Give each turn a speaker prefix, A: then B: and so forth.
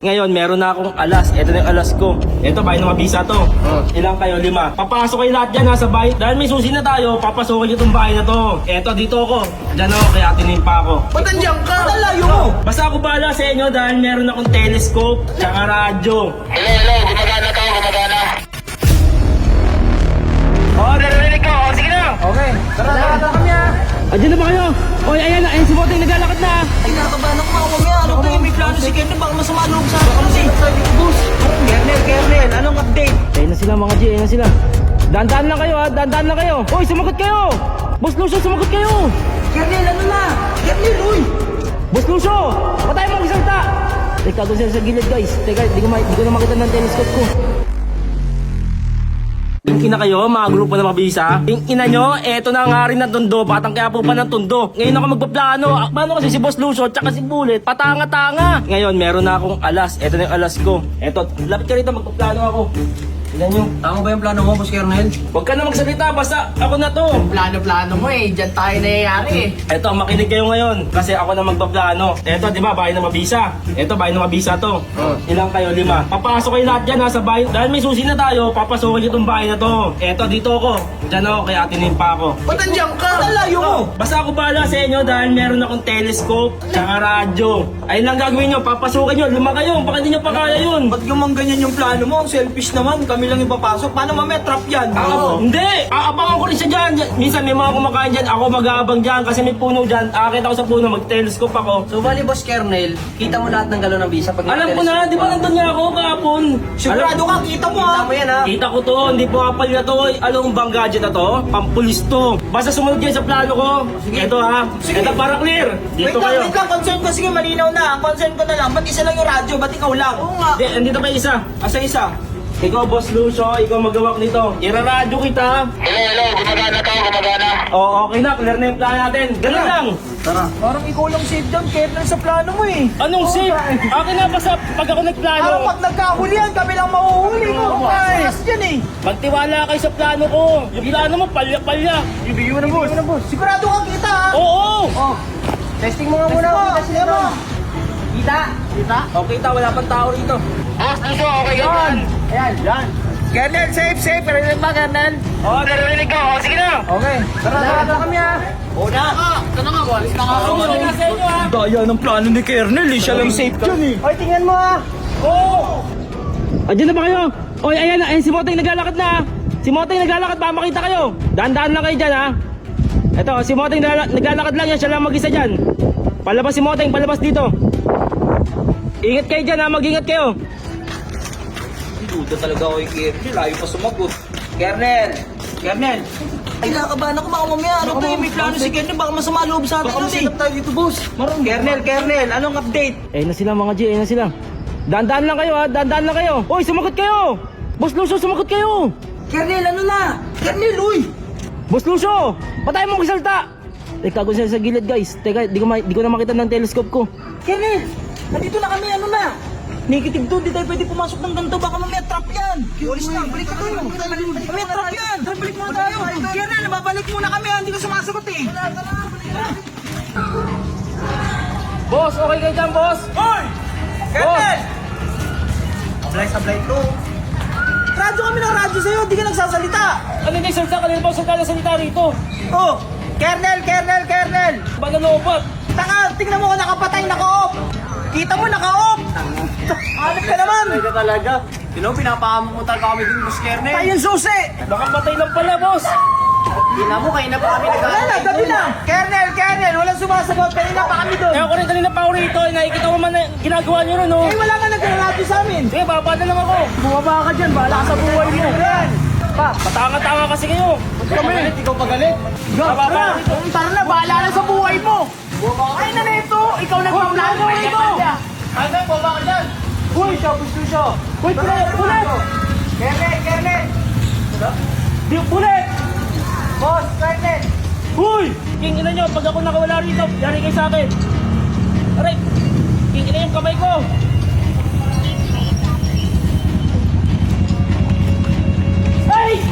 A: Ngayon, meron na akong alas. Ito na yung alas ko. Ito, bahay ng mabisa to. Ilang kayo? 5. Papasok kayo lahat dyan ha, sa bahay. Dahil may susi na tayo, papasukin itong bahay na to. Ito, dito ako. Dyan ako, kaya tinimpa ako.
B: Ba't nandiyan ka? Ba't layo mo?
A: Basta ako bahala sa inyo dahil meron akong telescope, tsaka radyo.
C: Hello, gumagana ka, gumagana. Narinig ko, sige na.
B: Okay, tara kami ha.
A: Andiyan na ba kayo? Oy, ayan na, ayun si Bote, naglalakad na.
B: Ay, nakakabahan ako mga umami. Ano tayo? May plano si Kernel. Baka masama loob sa akin. Ano si? Boss. Kernel, anong update?
A: Ayun na sila mga G, ayun na sila. Dandaan lang kayo ha, dandaan lang kayo. Oy, sumagot kayo. Boss Lucio, sumagot kayo.
B: Kernel, ano na? Kernel, uy!
A: Boss Lucio, patay mo ang salta. Teka, doon sila sa gilid guys. Teka, di ko na makita ng telescope ko. Yung ina kayo, mga grupo na mabisa. Yung ina nyo, eto na nga rin ng tundo. Batang kaya po pa ng tundo. Ngayon ako magpaplano. Paano kasi si Boss Lucio tsaka si Bullet, patanga-tanga. Ngayon, meron na akong alas. Eto na yung alas ko. Eto, lapit ka rito, magpaplano ako. Tignan nyo.
B: Tama ba yung plano mo, Boss Kernel?
A: Huwag ka na magsalita, basta ako na to.
B: Plano mo eh. Diyan tayo nangyayari eh.
A: Eto, makinig kayo ngayon. Kasi ako na magpaplano. Eto, di ba, bahay ng mabisa. Eto, bahay ng mabisa to. Ilang kayo? 5. Papasok kayo lahat dyan ha, sa bahay. Dahil may susi na tayo, papasukin itong bahay na to. Eto, dito ako. Dyan ako, kaya tinimpa ako.
B: Ba't nandiyan ka? Ba't layo mo?
A: Basta ako bahala sa inyo dahil meron akong telescope, tsaka radyo. Ayun lang gagawin nyo, papasukin nyo. 5 kayo, baka hindi nyo pa kaya yun.
B: Ba't gumang ganyan yung plano mo? Ang selfish naman. Kami lang yung papasok. Paano mamaya trap yan?
A: Hindi! Aabangan ko rin siya dyan. Minsan may mga kumakain dyan, ako mag-aabang dyan kasi may puno dyan. Aakit ako sa puno, mag-telescope ako.
D: So, bali, Boss Kernel, kita mo lahat ng galon ng visa pag
A: Alam ko na, di ba nandun nga ako kahapon?
B: Sigurado ka, kita mo ha.
D: Kita mo yan, ha?
A: Kita ko to, hindi po kapal na to. Alam mo bang gadget na to? Pampulis to. Basta sumunod kayo sa plano ko. Ito ha. Ito para clear. Dito kayo.
B: Wait lang, concern ko. Sige, malinaw na. Ang concern ko na lang, ba't isa lang yung radyo? Ba't ikaw lang? Oo nga.
A: Hindi, andito pa isa.
B: Asa isa?
A: Ikaw, Boss Lucio, ikaw magawak nito. Iraradyo kita.
C: Hello, gumagana ka, gumagana.
A: Oo, okay na. Clear na yung plano natin. Ganun lang.
B: Parang ikaw lang safe down, Kernel, sa plano mo eh.
A: Anong safe? Akin na basta pag ako nagplano.
B: Parang pag nagkahulihan, kami lang mahuhuli mo. Mas dyan eh.
A: Magtiwala kayo sa plano ko. Yung plano mo, palya-palya.
B: Ibigay mo na, boss. Sigurado kang kita ha.
A: Oo!
B: Oh. Testing mo nga muna. Kita sila mo. Kita?
A: Okay, wala pang tao rito.
C: Boss, Lucio, okay ka dyan?
B: Ayan, yan. Kernel, safe. Kernel ba, Kernel?
C: Oo, narinig ko, sige na.
B: Okay. Tara kami ha.
C: Una. Ito na nga, walis na nga.
A: Sumunod na sa inyo ha.
B: Daya ng plano ni Kernel eh. Siya lang safe dyan eh. Oy, tingnan mo ha.
A: Oo! Andiyan na ba kayo? Oy, ayan na. Ayan si Moteng naglalakad na. Si Moteng naglalakad ba? Makita kayo. Dahan-dahan lang kayo dyan ha. Ito, si Moteng naglalakad lang yan. Siya lang mag-isa dyan. Palabas si Moteng, palabas dito. Ingat kayo dyan ha. Mag-ingat kayo.
D: Duda talaga ako yung Kernel. Ayaw pa sumagot. Kernel!
B: Ay, nakakabahan ako mga mamaya. Ano tayo? May plano si Kernel. Baka masama loob sa atin. Baka masinap tayo dito, boss. Kernel, anong update?
A: Ayun na sila mga G, ayun na sila. Dahan-dahan lang kayo ha. Dahan-dahan lang kayo. Oy, sumagot kayo. Boss Lucio, sumagot kayo.
B: Kernel, ano na? Kernel, uy!
A: Boss Lucio, patay mo ang salta. Teka, doon sila sa gilid guys. Teka, di ko na makita ng telescope ko.
B: Kernel, nandito na kami, ano na? Negative 2, di tayo pwede pumasok ng ganito. Baka mamaya trap yan. Ulis na, balik ka tayo. Mamaya trap yan. Balik muna tayo. Kernel, babalik muna kami. Hindi ka sumasagot eh.
A: Boss, okay kayo dyan, boss?
B: Hoy! Kernel! Sablay to. Radyo kami ng radyo sa'yo. Di ka nagsasalita.
A: Ano yung salta? Kanina ba salta na salita rito?
B: Oh! Kernel!
A: Ba nalobat?
B: Taka, tingnan mo kung nakapatay, naka-off. Kita mo, naka-off. Hanap ka naman.
D: Talaga. Pinapahamo mo talaga kami din, Boss Kernel.
B: Tayo yung susi.
A: Nakapatay lang pala, boss.
D: Tingnan mo, kayo na pa kami
B: Wala na, gabi na. Kernel, walang sumasagot. Kanina pa kami doon.
A: Kaya ako rin kanina pa ako rito. Nakikita ko man na ginagawa nyo rin, oh.
B: Eh, wala ka nagre-radyo sa amin.
A: Sige, baba na lang ako.
B: Bumaba ka dyan, bahala ka sa buhay mo. Yan. Pa,
A: Patanga-tanga kasi kayo.
B: kami.
D: Ikaw pagalit.
A: Baba
B: Tara,
A: ako rito.
B: tara na, bahala na sa buhay mo. Ay na nito, ikaw nagpaplano nito.
D: Hanggang baba ka dyan.
B: Uy, siya.
A: Uy, pulit!
B: Kernel.
A: Pulit!
B: Boss, Kernel.
A: Uy! King ina nyo, pag ako nakawala rito, yari kayo sa akin. Aray! King ina yung kamay ko. Ay!